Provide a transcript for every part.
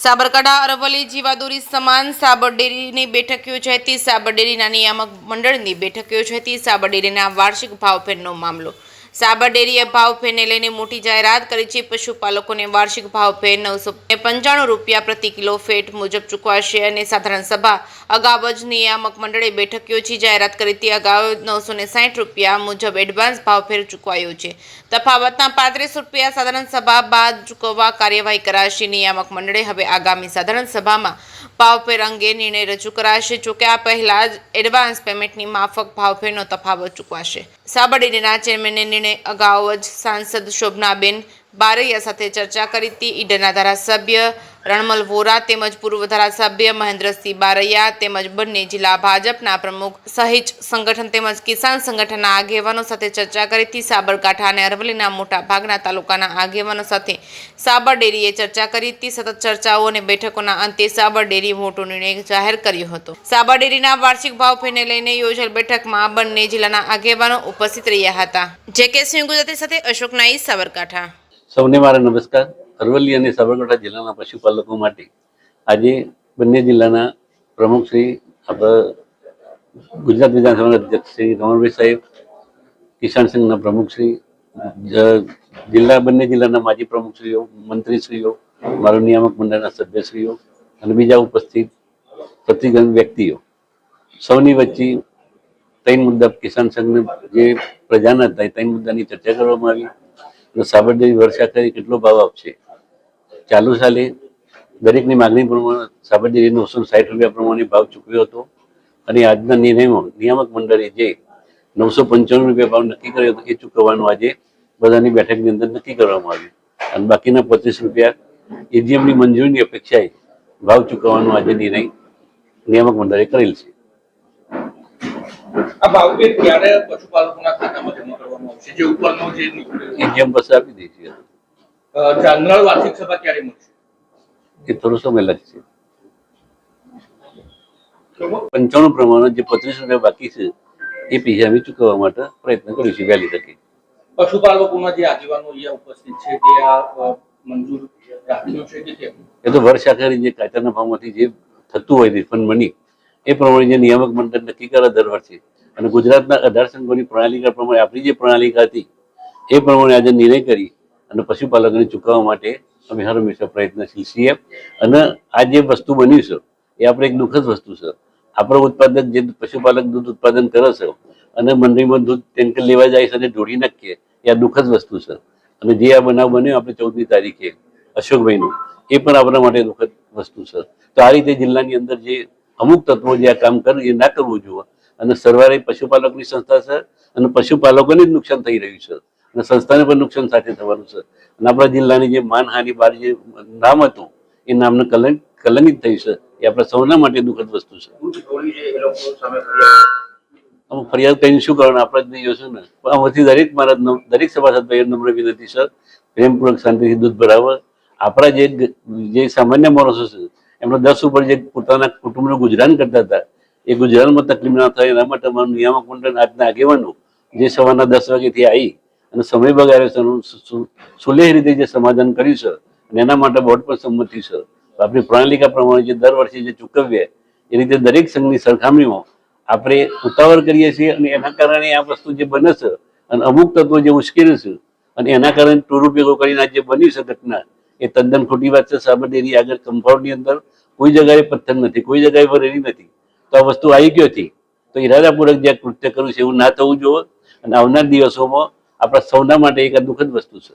સાબરકાંઠા અરવલ્લી જીવાદોરી સમાન સાબર ડેરીની બેઠક યોજાઈ હતી। સાબર ડેરીના નિયામક મંડળની બેઠક યોજાઈ હતી। સાબર ડેરીના વાર્ષિક ભાવફેરનો મામલો। સાબર ડેરીએ ભાવફેરને લઈને મોટી જાહેરાત કરી છે। પશુપાલકોને વાર્ષિક ભાવફેર 995 રૂપિયા પ્રતિ કિલો ફેટ મુજબ ચૂકવાશે અને સાધારણ સભા અગાઉ જ નિયામક મંડળે બેઠક યોજી જાહેરાત કરી હતી। અગાઉ 960 રૂપિયા મુજબ એડવાન્સ ભાવફેર ચૂકવાયો છે। તફાવતના 35 રૂપિયા સાધારણ સભા બાદ ચૂકવવા કાર્યવાહી કરાશે। નિયામક મંડળે હવે આગામી સાધારણ સભામાં ભાવફેર અંગે નિર્ણય રજૂ કરાશે। જોકે આ પહેલા જ એડવાન્સ પેમેન્ટની માફક ભાવફેરનો તફાવત ચૂકવાશે। સાબર ડેરીના ચેરમેનને નિર્ણય અગાઉ જ સાંસદ શોભનાબેન બારૈયા સાથે ચર્ચા કરી હતી। ઈડરના ધારાસભ્ય રણમલ વોરા તેમજ પૂર્વ ધારાસભ્ય મહેન્દ્રસિંહ બારૈયા તેમજ બંને જિલ્લા ભાજપના પ્રમુખ સહિત સંગઠન તેમજ કિસાન સંગઠનના આગેવાનો સાથે ચર્ચા કરી હતી। સાબરકાંઠા અને અરવલ્લીના મોટા ભાગના તાલુકાના આગેવાનો સાથે સાબર ડેરીએ ચર્ચા કરી હતી। સતત ચર્ચાઓ અને બેઠકોના અંતે સાબર ડેરીએ મોટો નિર્ણય જાહેર કર્યો હતો। સાબર ડેરીના વાર્ષિક ભાવફેરને લઈને યોજાયેલ બેઠકમાં બંને જિલ્લાના આગેવાનો ઉપસ્થિત રહ્યા હતા। જે.કે. સિંહ ગુજરાતી સાથે અશોક નાઈ, સાબરકાંઠા। સૌને મારા નમસ્કાર। અરવલ્લી અને સાબરકાંઠા જિલ્લાના પશુપાલકો માટે આજે બંને જિલ્લાના પ્રમુખ શ્રી આપણા ગુજરાત વિધાનસભાના અધ્યક્ષ શ્રી રમણભાઈ સાહેબ, કિસાન સંઘના પ્રમુખ શ્રી, બંને જિલ્લાના માજી પ્રમુખશ્રીઓ, મંત્રીશ્રીઓ, મારા નિયામક મંડળના સભ્યશ્રીઓ અને બીજા ઉપસ્થિત પ્રતિગણ વ્યક્તિઓ સૌની વચ્ચે 3 મુદ્દા કિસાન સંઘને જે પ્રજાના હતા 3 મુદ્દાની ચર્ચા કરવામાં આવી। સાબર ડેરી વર્ષા કરી કેટલો ભાવ આપશે, ચાલુ સાલે દરેકની માગણી પ્રમાણે સાબર ડેરી 960 રૂપિયા પ્રમાણે ભાવ ચૂકવ્યો હતો અને આજના નિર્ણયમાં નિયામક મંડળે જે 995 રૂપિયા ભાવ નક્કી કર્યો હતો એ ચૂકવવાનું આજે બધાની બેઠકની અંદર નક્કી કરવામાં આવ્યું અને બાકીના 25 રૂપિયા એજીએમની મંજૂરીની અપેક્ષાએ ભાવ ચૂકવવાનો આજે નિર્ણય નિયામક મંડળે કરેલ છે। આ ભાવફેર ક્યારે પશુપાલકોના ખાતામાં જમા કરવામાં આવશે? જે ઉપરનો જે એજીએમ પાસે આપી દઈશું। જનરલ વાર્ષિક સભા ક્યારે મળશે? એ થોડો સમય લાગશે। 95 પ્રમાણે જે 25 રૂપિયા બાકી છે એ પૈસા અમે ચૂકવવા માટે પ્રયત્ન કરીશું વહેલી તકે। પશુપાલકોના જે આગેવાનો અહીંયા ઉપસ્થિત છે તે આ મંજૂર રાખ્યું છે કે કેમ? એ તો વર્ષ આખરે જે કાચરના ભાવમાંથી જે થતું હોય રિફંડ મની એ પ્રમાણે જે નિયામક મંડળ નક્કી કરે દર વર્ષે અને ગુજરાતના 18 સંઘોની પ્રણાલિકા પ્રમાણે આપણી જે પ્રણાલિકા હતી એ પ્રમાણે આજે નિર્ણય કરી અને પશુપાલકોને ચૂકવવા માટે અમે હર હંમેશા પ્રયત્નશીલ છીએ। અને આ જે વસ્તુ બન્યું છે એ આપણે એક દુઃખદ વસ્તુ છે। આપણો ઉત્પાદક જે પશુપાલક દૂધ ઉત્પાદન કરે છે અને મંડળીમાં દૂધ ટેન્કર લેવા જાય છે અને ઢોળી નાખીએ એ આ દુઃખદ વસ્તુ છે। અને જે આ બનાવ બન્યો આપણે 14મી તારીખે અશોકભાઈનું એ પણ આપણા માટે દુઃખદ વસ્તુ છે। તો આ રીતે જિલ્લાની અંદર જે અમુક તત્વો જે આ કામ કરે એ ના કરવું જોઈએ અને સરવારે પશુપાલકની સંસ્થા છે અને પશુપાલકોને જ નુકસાન થઈ રહ્યું છે અને સંસ્થાને પણ નુકસાન સાથે થવાનું છે અને આપણા જિલ્લાની જે માનહાનિ બાર જે નામ હતું એ નામને કલંકિત થયું છે એ આપણા સૌના માટે દુઃખદ વસ્તુ છે। ફરિયાદ કરીને શું કરવાનું આપણે જ નહીં જોશું ને। આમાંથી દરેક સભાસદ ભાઈઓ નમ્ર વિનંતી છે પ્રેમપૂર્વક શાંતિથી દૂધ ભરાવે। આપણા જે સામાન્ય માણસો છે એમના 10 ઉપર જે પોતાના કુટુંબનું ગુજરાન કરતા હતા એ ગુજરાનમાં તકલીફ ના થાય એના માટે અમારું નિયામક મંડળ આજના આગેવાનો જે સવારના 10 વાગ્યાથી આવી અને સમય બગાડ્યો છે સુલેહ રીતે જે સમાધાન કર્યું છે અને એના માટે બોર્ડ પર સંમતિ છે। આપણી પ્રણાલિકા પ્રમાણે જે દર વર્ષે જે ચૂકવીએ એ રીતે દરેક સંઘની સરખામણીમાં આપણે ઉતાવળ કરીએ છીએ અને એના કારણે આ વસ્તુ જે બને છે અને અમુક તત્વો જે ઉશ્કેરે છે અને એના કારણે ટોરું ભેગો કરીને જે બની છે ઘટના એ તદ્દન ખોટી વાત છે। સાબર ડેરી આગળ કમ્પાઉન્ડની અંદર કોઈ જગ્યાએ પથ્થર નથી, કોઈ જગ્યાએ ભરેલી નથી, તો આ વસ્તુ આવી ગઈ હતી તો ઈરાદાપૂર્વક જે કૃત્ય કર્યું છે એવું ના થવું જોઈએ અને આવનાર દિવસોમાં આપણા સૌના માટે એક દુઃખદ વસ્તુ છે।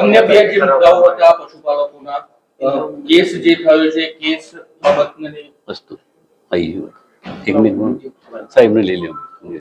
અન્ય બે જે મુદ્દાઓ હતા પશુપાલકોના કેસ જે થયો છે કેસ બાબતની વસ્તુ આવી એક મિનિટ સાહેબને લઈ લ્યો।